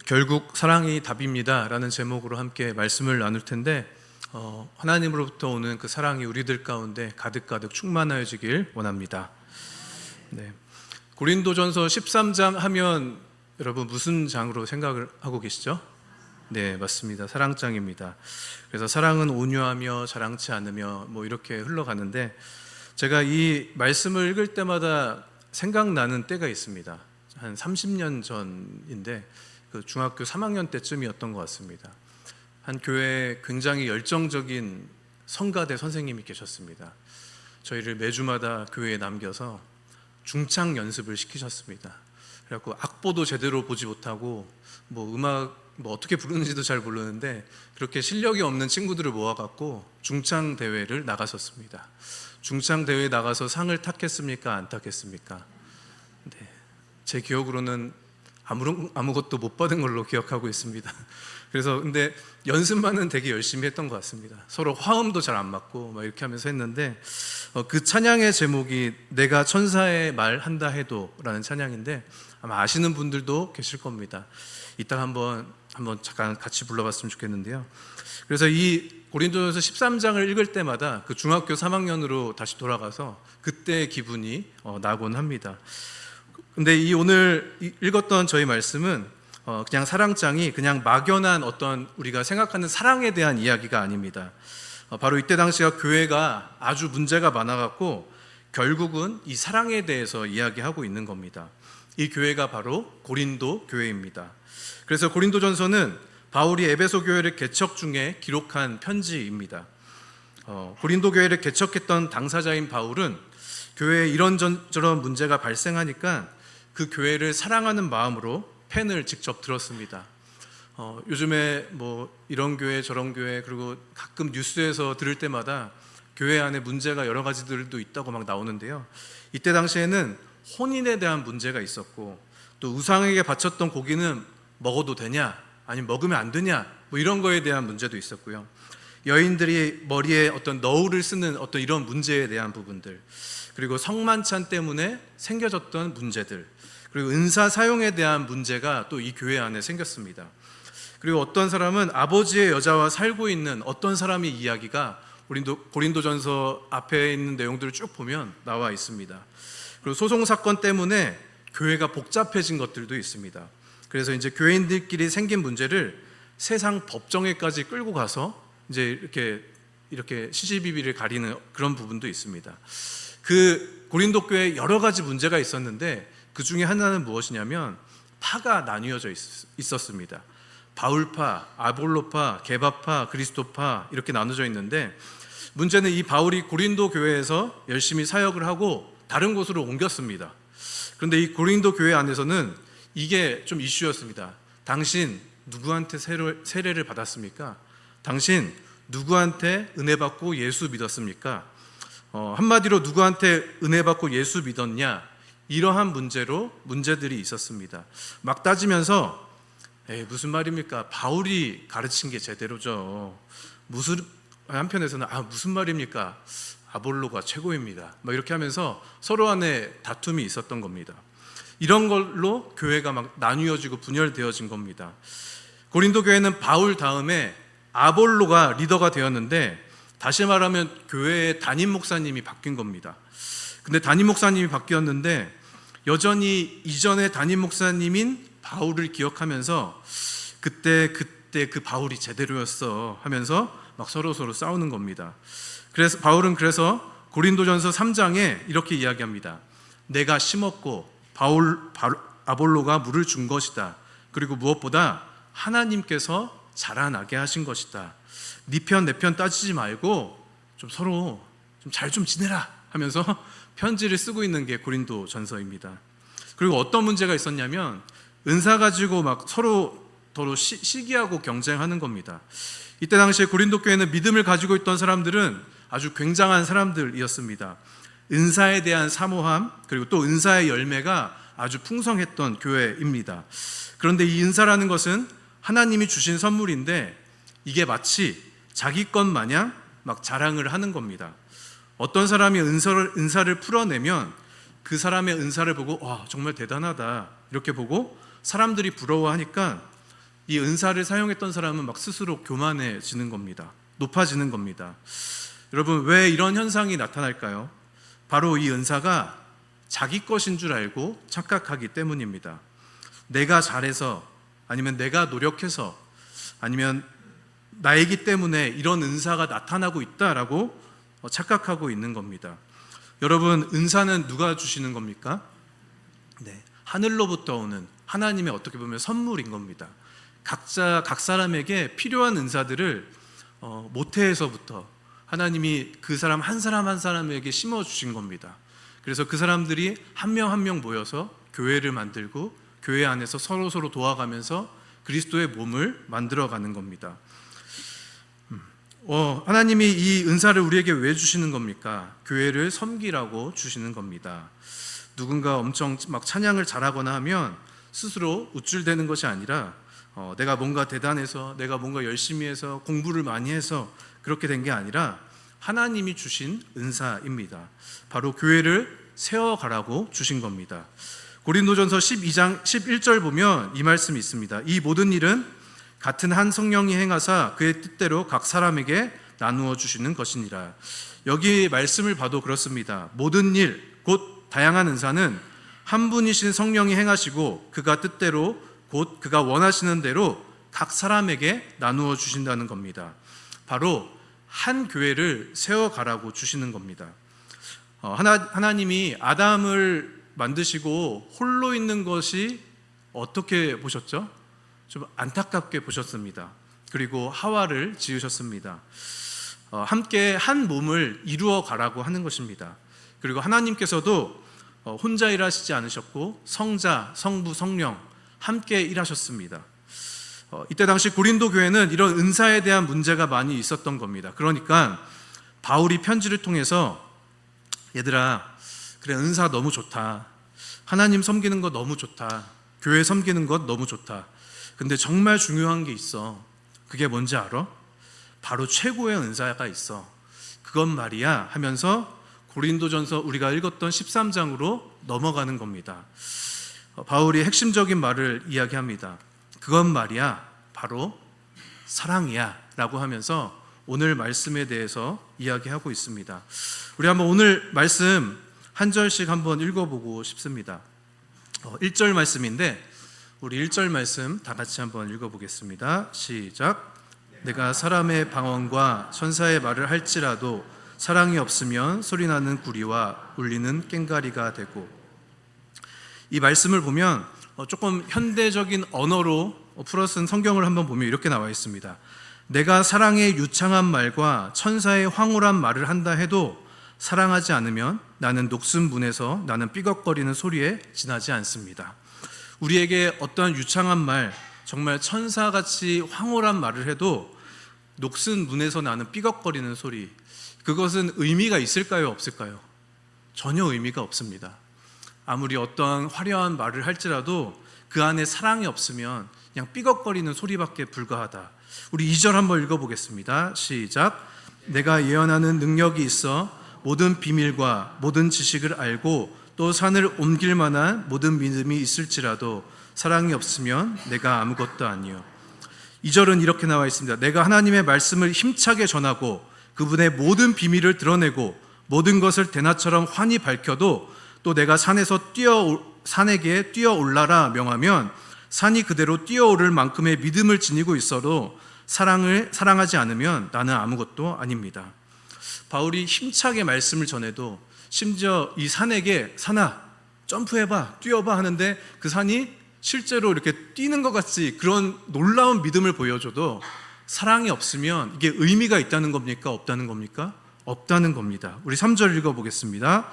결국 사랑이 답입니다 라는 제목으로 함께 말씀을 나눌 텐데 하나님으로부터 오는 그 사랑이 우리들 가운데 가득가득 충만하여지길 원합니다. 네. 고린도전서 13장 하면 여러분 무슨 장으로 생각을 하고 계시죠? 네, 맞습니다. 사랑장입니다. 그래서 사랑은 온유하며 자랑치 않으며 이렇게 흘러가는데, 제가 이 말씀을 읽을 때마다 생각나는 때가 있습니다. 한 30년 전인데 그 중학교 3학년 때쯤이었던 것 같습니다. 한 교회에 굉장히 열정적인 성가대 선생님이 계셨습니다. 저희를 매주마다 교회에 남겨서 중창 연습을 시키셨습니다. 그래갖고 악보도 제대로 보지 못하고 음악 어떻게 부르는지도 잘 모르는데 그렇게 실력이 없는 친구들을 모아갖고 중창 대회를 나갔었습니다. 중창 대회에 나가서 상을 탔겠습니까? 안 탔겠습니까? 네, 제 기억으로는 아무것도 못 받은 걸로 기억하고 있습니다. 그래서 근데 연습만은 되게 열심히 했던 것 같습니다. 서로 화음도 잘 안 맞고 이렇게 하면서 했는데 그 찬양의 제목이 내가 천사의 말 한다 해도 라는 찬양인데 아마 아시는 분들도 계실 겁니다. 이따 한번 잠깐 같이 불러봤으면 좋겠는데요. 그래서 이 고린도전서 13장을 읽을 때마다 그 중학교 3학년으로 다시 돌아가서 그때의 기분이 나곤 합니다. 근데 이 오늘 읽었던 저희 말씀은 그냥 사랑장이 그냥 막연한 어떤 우리가 생각하는 사랑에 대한 이야기가 아닙니다. 바로 이때 당시가 교회가 아주 문제가 많아갖고 결국은 이 사랑에 대해서 이야기하고 있는 겁니다. 이 교회가 바로 고린도 교회입니다. 그래서 고린도전서는 바울이 에베소 교회를 개척 중에 기록한 편지입니다. 고린도 교회를 개척했던 당사자인 바울은 교회에 이런저런 문제가 발생하니까 그 교회를 사랑하는 마음으로 펜을 직접 들었습니다. 요즘에 이런 교회 저런 교회, 그리고 가끔 뉴스에서 들을 때마다 교회 안에 문제가 여러 가지들도 있다고 막 나오는데요. 이때 당시에는 혼인에 대한 문제가 있었고, 또 우상에게 바쳤던 고기는 먹어도 되냐 아니면 먹으면 안 되냐 이런 거에 대한 문제도 있었고요. 여인들이 머리에 어떤 너울을 쓰는 어떤 이런 문제에 대한 부분들, 그리고 성만찬 때문에 생겨졌던 문제들, 그리고 은사 사용에 대한 문제가 또 이 교회 안에 생겼습니다. 그리고 어떤 사람은 아버지의 여자와 살고 있는 어떤 사람의 이야기가 고린도전서 앞에 있는 내용들을 쭉 보면 나와 있습니다. 그리고 소송 사건 때문에 교회가 복잡해진 것들도 있습니다. 그래서 이제 교회인들끼리 생긴 문제를 세상 법정에까지 끌고 가서 이제 이렇게 시시비비를 가리는 그런 부분도 있습니다. 그 고린도 교회에 여러 가지 문제가 있었는데 그 중에 하나는 무엇이냐면 파가 나뉘어져 있었습니다. 바울파, 아볼로파, 게바파, 그리스도파 이렇게 나눠져 있는데, 문제는 이 바울이 고린도 교회에서 열심히 사역을 하고 다른 곳으로 옮겼습니다. 그런데 이 고린도 교회 안에서는 이게 좀 이슈였습니다. 당신 누구한테 세례를 받았습니까? 당신 누구한테 은혜 받고 예수 믿었습니까? 한마디로 누구한테 은혜 받고 예수 믿었냐? 이러한 문제들이 있었습니다. 막 따지면서 무슨 말입니까? 바울이 가르친 게 제대로죠. 한편에서는 무슨 말입니까? 아볼로가 최고입니다. 이렇게 하면서 서로 안에 다툼이 있었던 겁니다. 이런 걸로 교회가 막 나뉘어지고 분열되어진 겁니다. 고린도 교회는 바울 다음에 아볼로가 리더가 되었는데, 다시 말하면 교회의 담임 목사님이 바뀐 겁니다. 근데 담임 목사님이 바뀌었는데 여전히 이전의 담임 목사님인 바울을 기억하면서 그때 그 바울이 제대로였어 하면서 막 서로 싸우는 겁니다. 그래서 바울은 고린도전서 3장에 이렇게 이야기합니다. 내가 심었고 아볼로가 물을 준 것이다. 그리고 무엇보다 하나님께서 자라나게 하신 것이다. 네 편 내 편 따지지 말고 좀 서로 잘 지내라 하면서 편지를 쓰고 있는 게 고린도전서입니다. 그리고 어떤 문제가 있었냐면 은사 가지고 막 서로 시기하고 경쟁하는 겁니다. 이때 당시에 고린도 교회는 믿음을 가지고 있던 사람들은 아주 굉장한 사람들이었습니다. 은사에 대한 사모함, 그리고 또 은사의 열매가 아주 풍성했던 교회입니다. 그런데 이 은사라는 것은 하나님이 주신 선물인데 이게 마치 자기 것 마냥 막 자랑을 하는 겁니다. 어떤 사람이 은사를 풀어내면 그 사람의 은사를 보고 와 정말 대단하다 이렇게 보고 사람들이 부러워하니까 이 은사를 사용했던 사람은 막 스스로 교만해지는 겁니다. 높아지는 겁니다. 여러분, 왜 이런 현상이 나타날까요? 바로 이 은사가 자기 것인 줄 알고 착각하기 때문입니다. 내가 잘해서, 아니면 내가 노력해서, 아니면 나이기 때문에 이런 은사가 나타나고 있다라고 착각하고 있는 겁니다. 여러분, 은사는 누가 주시는 겁니까? 네, 하늘로부터 오는 하나님의 어떻게 보면 선물인 겁니다. 각 사람에게 필요한 은사들을 모태에서부터 하나님이 그 사람 한 사람에게 심어주신 겁니다. 그래서 그 사람들이 한 명 한 명 모여서 교회를 만들고 교회 안에서 서로 도와가면서 그리스도의 몸을 만들어가는 겁니다. 하나님이 이 은사를 우리에게 왜 주시는 겁니까? 교회를 섬기라고 주시는 겁니다. 누군가 엄청 막 찬양을 잘하거나 하면 스스로 우쭐대는 것이 아니라 내가 뭔가 대단해서, 내가 뭔가 열심히 해서, 공부를 많이 해서 그렇게 된 게 아니라 하나님이 주신 은사입니다. 바로 교회를 세워가라고 주신 겁니다. 고린도전서 12장 11절 보면 이 말씀이 있습니다. 이 모든 일은 같은 한 성령이 행하사 그의 뜻대로 각 사람에게 나누어 주시는 것이니라. 여기 말씀을 봐도 그렇습니다. 모든 일, 곧 다양한 은사는 한 분이신 성령이 행하시고 그가 뜻대로, 곧 그가 원하시는 대로 각 사람에게 나누어 주신다는 겁니다. 바로 한 교회를 세워가라고 주시는 겁니다. 하나님이 아담을 만드시고 홀로 있는 것이 어떻게 보셨죠? 좀 안타깝게 보셨습니다. 그리고 하와를 지으셨습니다. 함께 한 몸을 이루어 가라고 하는 것입니다. 그리고 하나님께서도 혼자 일하시지 않으셨고 성자, 성부, 성령 함께 일하셨습니다. 이때 당시 고린도 교회는 이런 은사에 대한 문제가 많이 있었던 겁니다. 그러니까 바울이 편지를 통해서 얘들아, 그래, 은사 너무 좋다. 하나님 섬기는 거 너무 좋다. 교회 섬기는 것 너무 좋다. 근데 정말 중요한 게 있어. 그게 뭔지 알아? 바로 최고의 은사가 있어. 그건 말이야 하면서 고린도전서 우리가 읽었던 13장으로 넘어가는 겁니다. 바울이 핵심적인 말을 이야기합니다. 그건 말이야, 바로 사랑이야 라고 하면서 오늘 말씀에 대해서 이야기하고 있습니다. 우리 한번 오늘 말씀 한 절씩 한번 읽어보고 싶습니다. 1절 말씀인데 우리 1절 말씀 다 같이 한번 읽어보겠습니다. 시작. 내가 사람의 방언과 천사의 말을 할지라도 사랑이 없으면 소리나는 구리와 울리는 꽹과리가 되고. 이 말씀을 보면 조금 현대적인 언어로 풀어쓴 성경을 한번 보면 이렇게 나와 있습니다. 내가 사랑의 유창한 말과 천사의 황홀한 말을 한다 해도 사랑하지 않으면 나는 녹슨 문에서 나는 삐걱거리는 소리에 지나지 않습니다. 우리에게 어떠한 유창한 말, 정말 천사같이 황홀한 말을 해도 녹슨 문에서 나는 삐걱거리는 소리, 그것은 의미가 있을까요, 없을까요? 전혀 의미가 없습니다. 아무리 어떠한 화려한 말을 할지라도 그 안에 사랑이 없으면 그냥 삐걱거리는 소리밖에 불과하다. 우리 2절 한번 읽어보겠습니다. 시작. 내가 예언하는 능력이 있어 모든 비밀과 모든 지식을 알고 또 산을 옮길 만한 모든 믿음이 있을지라도 사랑이 없으면 내가 아무것도 아니요. 2절은 이렇게 나와 있습니다. 내가 하나님의 말씀을 힘차게 전하고 그분의 모든 비밀을 드러내고 모든 것을 대낮처럼 환히 밝혀도 또 내가 산에게 뛰어올라라 명하면 산이 그대로 뛰어오를 만큼의 믿음을 지니고 있어도 사랑하지 않으면 나는 아무것도 아닙니다. 바울이 힘차게 말씀을 전해도 심지어 이 산에게 산아 점프해봐, 뛰어봐 하는데 그 산이 실제로 이렇게 뛰는 것 같이 그런 놀라운 믿음을 보여줘도 사랑이 없으면 이게 의미가 있다는 겁니까? 없다는 겁니까? 없다는 겁니다. 우리 3절 읽어보겠습니다.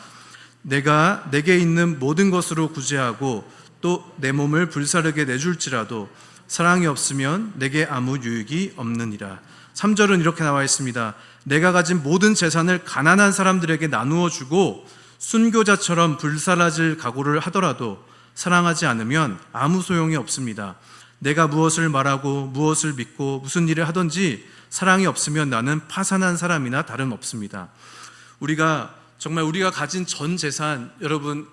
내가 내게 있는 모든 것으로 구제하고 또 내 몸을 불사르게 내줄지라도 사랑이 없으면 내게 아무 유익이 없느니라. 3절은 이렇게 나와 있습니다. 내가 가진 모든 재산을 가난한 사람들에게 나누어 주고 순교자처럼 불사라질 각오를 하더라도 사랑하지 않으면 아무 소용이 없습니다. 내가 무엇을 말하고 무엇을 믿고 무슨 일을 하든지 사랑이 없으면 나는 파산한 사람이나 다름없습니다. 우리가 가진 전 재산 여러분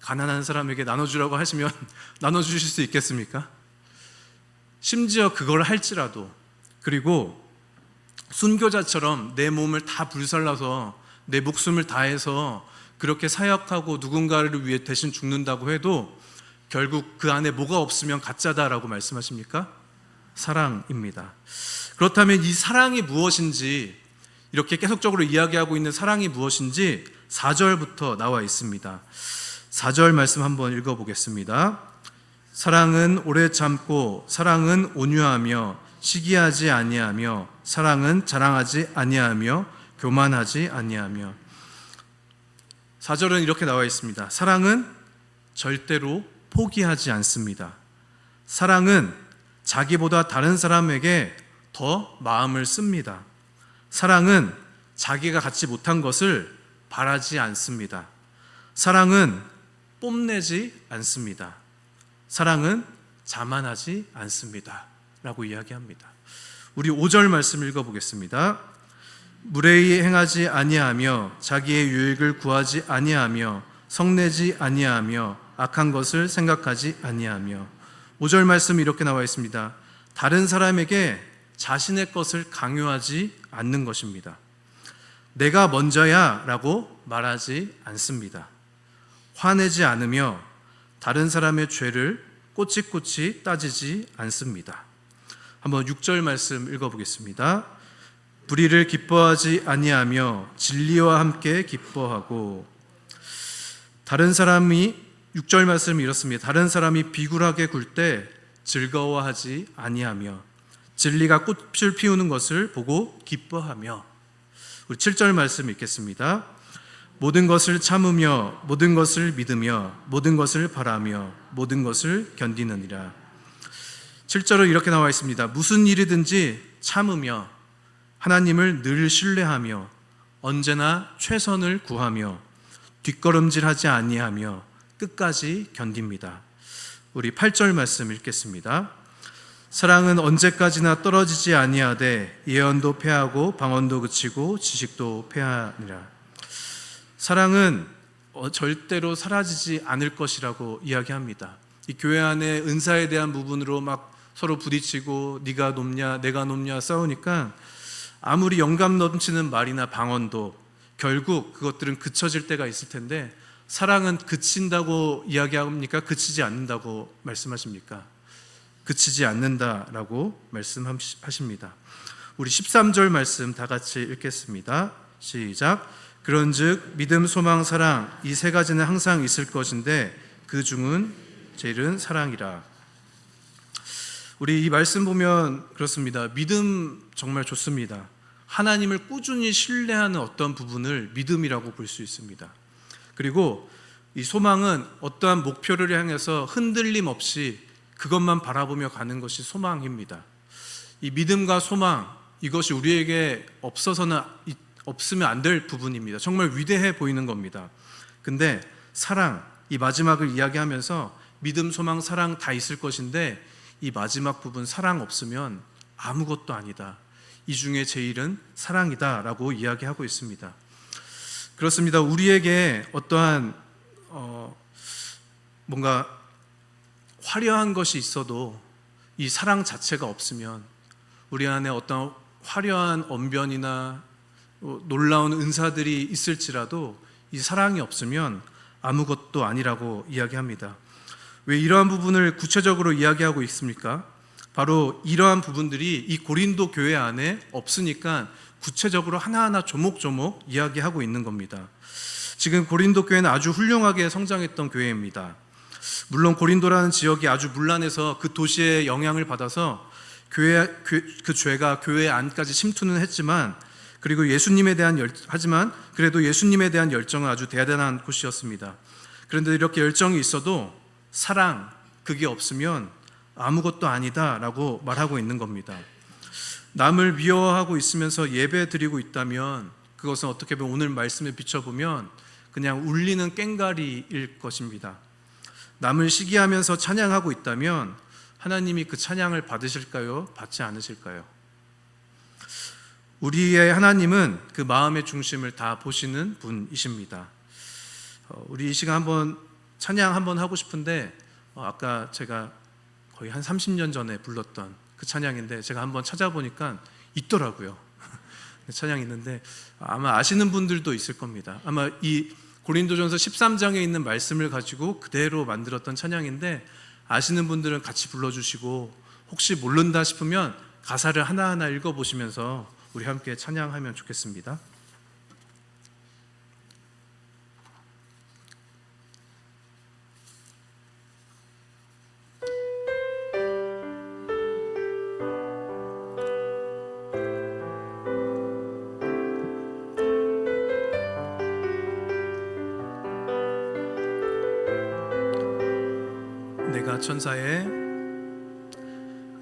가난한 사람에게 나눠주라고 하시면 나눠주실 수 있겠습니까? 심지어 그걸 할지라도, 그리고 순교자처럼 내 몸을 다 불살라서 내 목숨을 다해서 그렇게 사역하고 누군가를 위해 대신 죽는다고 해도 결국 그 안에 뭐가 없으면 가짜다라고 말씀하십니까? 사랑입니다. 그렇다면 이 사랑이 무엇인지, 이렇게 계속적으로 이야기하고 있는 사랑이 무엇인지 4절부터 나와 있습니다. 4절 말씀 한번 읽어보겠습니다. 사랑은 오래 참고, 사랑은 온유하며, 시기하지 아니하며, 사랑은 자랑하지 아니하며, 교만하지 아니하며. 4절은 이렇게 나와 있습니다. 사랑은 절대로 포기하지 않습니다. 사랑은 자기보다 다른 사람에게 더 마음을 씁니다. 사랑은 자기가 갖지 못한 것을 바라지 않습니다. 사랑은 뽐내지 않습니다. 사랑은 자만하지 않습니다. 라고 이야기합니다. 우리 5절 말씀 읽어보겠습니다. 무례히 행하지 아니하며, 자기의 유익을 구하지 아니하며, 성내지 아니하며, 악한 것을 생각하지 아니하며. 5절 말씀 이렇게 나와 있습니다. 다른 사람에게 자신의 것을 강요하지 않는 것입니다. 내가 먼저야 라고 말하지 않습니다. 화내지 않으며 다른 사람의 죄를 꼬치꼬치 따지지 않습니다. 한번 6절 말씀 읽어보겠습니다. 불의를 기뻐하지 아니하며 진리와 함께 기뻐하고. 다른 사람이, 6절 말씀이 이렇습니다. 다른 사람이 비굴하게 굴 때 즐거워하지 아니하며, 진리가 꽃을 피우는 것을 보고 기뻐하며. 우리 7절 말씀 읽겠습니다. 모든 것을 참으며, 모든 것을 믿으며, 모든 것을 바라며, 모든 것을 견디느니라. 7절은 이렇게 나와 있습니다. 무슨 일이든지 참으며, 하나님을 늘 신뢰하며, 언제나 최선을 구하며, 뒷걸음질하지 아니하며 끝까지 견딥니다. 우리 8절 말씀 읽겠습니다. 사랑은 언제까지나 떨어지지 아니하되 예언도 패하고 방언도 그치고 지식도 패하니라. 사랑은 절대로 사라지지 않을 것이라고 이야기합니다. 이 교회 안에 은사에 대한 부분으로 막 서로 부딪히고 네가 높냐 내가 높냐 싸우니까 아무리 영감 넘치는 말이나 방언도 결국 그것들은 그쳐질 때가 있을 텐데, 사랑은 그친다고 이야기합니까? 그치지 않는다고 말씀하십니까? 그치지 않는다라고 말씀하십니다. 우리 13절 말씀 다 같이 읽겠습니다. 시작. 그런즉 믿음, 소망, 사랑 이 세 가지는 항상 있을 것인데 그 중은 제일은 사랑이라. 우리 이 말씀 보면 그렇습니다. 믿음 정말 좋습니다. 하나님을 꾸준히 신뢰하는 어떤 부분을 믿음이라고 볼 수 있습니다. 그리고 이 소망은 어떠한 목표를 향해서 흔들림 없이 그것만 바라보며 가는 것이 소망입니다. 이 믿음과 소망, 이것이 우리에게 없으면 안 될 부분입니다. 정말 위대해 보이는 겁니다. 근데 사랑, 이 마지막을 이야기하면서 믿음, 소망, 사랑 다 있을 것인데 이 마지막 부분 사랑 없으면 아무것도 아니다. 이 중에 제일은 사랑이다 라고 이야기하고 있습니다. 그렇습니다. 우리에게 어떠한 뭔가 화려한 것이 있어도 이 사랑 자체가 없으면, 우리 안에 어떤 화려한 언변이나 놀라운 은사들이 있을지라도 이 사랑이 없으면 아무것도 아니라고 이야기합니다. 왜 이러한 부분을 구체적으로 이야기하고 있습니까? 바로 이러한 부분들이 이 고린도 교회 안에 없으니까 구체적으로 하나하나 조목조목 이야기하고 있는 겁니다. 지금 고린도 교회는 아주 훌륭하게 성장했던 교회입니다. 물론 고린도라는 지역이 아주 문란해서 그 도시의 영향을 받아서 그 죄가 교회 안까지 침투는 했지만, 그리고 예수님에 대한 하지만 그래도 예수님에 대한 열정은 아주 대단한 곳이었습니다. 그런데 이렇게 열정이 있어도 사랑, 그게 없으면 아무것도 아니다 라고 말하고 있는 겁니다. 남을 미워하고 있으면서 예배 드리고 있다면 그것은 어떻게 보면 오늘 말씀에 비춰보면 그냥 울리는 꽹가리일 것입니다. 남을 시기하면서 찬양하고 있다면 하나님이 그 찬양을 받으실까요? 받지 않으실까요? 우리의 하나님은 그 마음의 중심을 다 보시는 분이십니다. 우리 이 시간 한번 찬양 한번 하고 싶은데 아까 제가 거의 한 30년 전에 불렀던 그 찬양인데 제가 한번 찾아보니까 있더라고요. 찬양이 있는데 아마 아시는 분들도 있을 겁니다. 아마 이 고린도전서 13장에 있는 말씀을 가지고 그대로 만들었던 찬양인데 아시는 분들은 같이 불러주시고 혹시 모른다 싶으면 가사를 하나하나 읽어보시면서 우리 함께 찬양하면 좋겠습니다.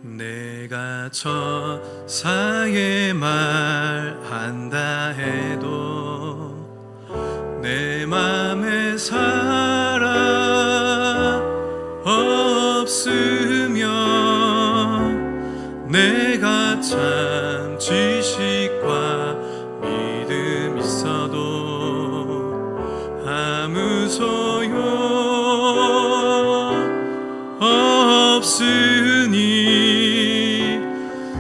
내가 천사에 말한다 해도 내 맘에 사랑 없으면 내가 참 지식과 믿음 있어도 아무 소용 없으니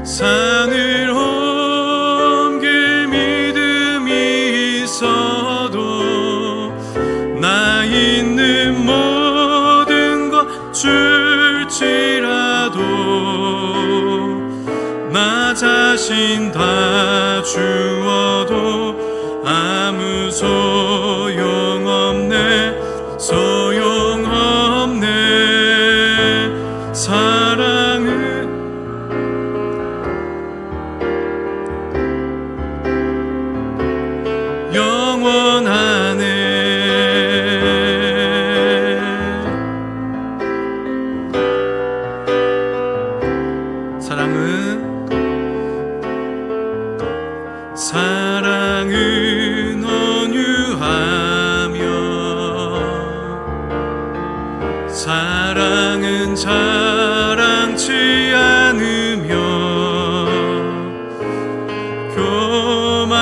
산을 옮길 믿음이 있어도 나 있는 모든 것 줄지라도 나 자신 다 주어도 아무 소용없네 사랑은 영원하네. 사랑은 온유하며 사랑은 자랑치 않으며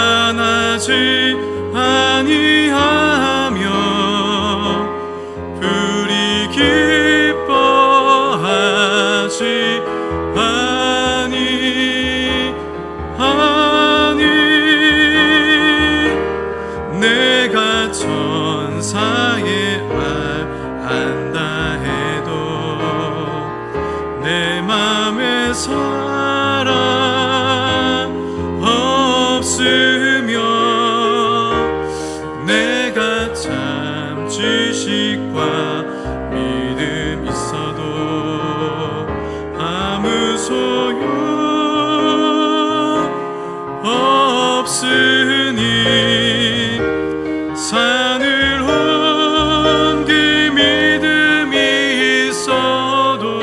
교만하지 아니하며 불이 기뻐하지 아니 내가 천사의 말한다 해도 내 맘에 사랑 없으면 내가 참 지식과 믿음 있어도 아무 소용 없으니 산을 옮길 믿음이 있어도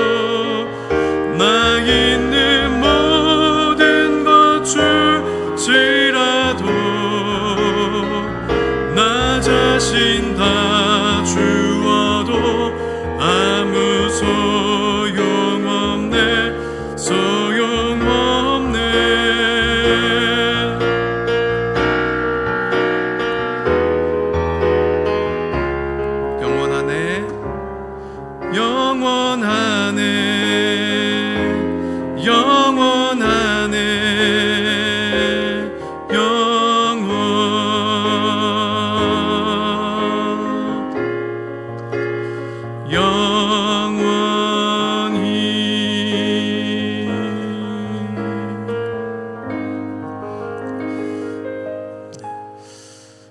나 있는 모든 것 줄지라도 나 자신 다 주어도 아무 소용없네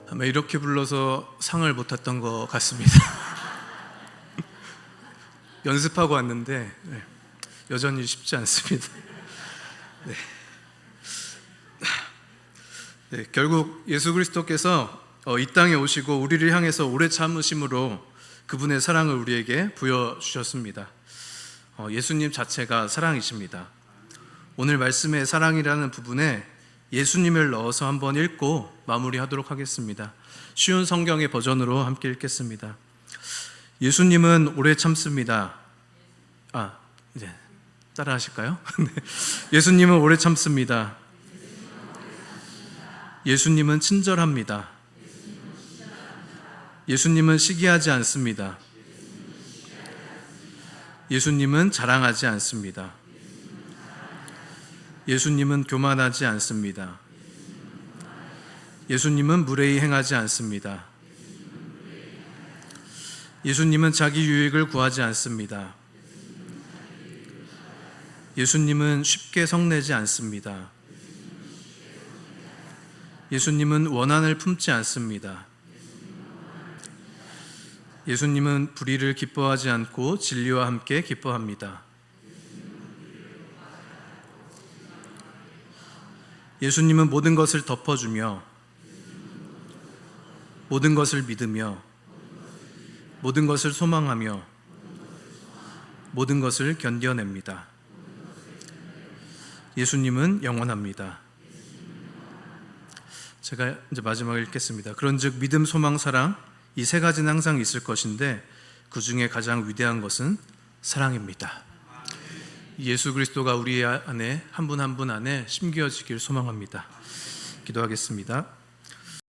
아마 이렇게 불러서 상을 못 탔던 것 같습니다. 연습하고 왔는데 여전히 쉽지 않습니다. 결국 예수 그리스도께서 이 땅에 오시고 우리를 향해서 오래 참으심으로 그분의 사랑을 우리에게 부여주셨습니다. 예수님 자체가 사랑이십니다. 오늘 말씀의 사랑이라는 부분에 예수님을 넣어서 한번 읽고 마무리하도록 하겠습니다. 쉬운 성경의 버전으로 함께 읽겠습니다. 예수님은 오래 참습니다. 이제 따라 하실까요? 예수님은 오래 참습니다. 예수님은 친절합니다. 예수님은 시기하지 않습니다. 예수님은 자랑하지 않습니다. 예수님은 교만하지 않습니다. 예수님은 무례히 행하지 않습니다. 예수님은 자기 유익을 구하지 않습니다. 예수님은 쉽게 성내지 않습니다. 예수님은 원한을 품지 않습니다. 예수님은 불의를 기뻐하지 않고 진리와 함께 기뻐합니다. 예수님은 모든 것을 덮어주며 모든 것을 믿으며 모든 것을 소망하며 모든 것을 견뎌냅니다. 예수님은 영원합니다. 제가 이제 마지막에 읽겠습니다. 그런즉 믿음, 소망, 사랑 이 세 가지는 항상 있을 것인데 그 중에 가장 위대한 것은 사랑입니다. 예수 그리스도가 우리 안에 한 분 한 분 안에 심겨지길 소망합니다. 기도하겠습니다.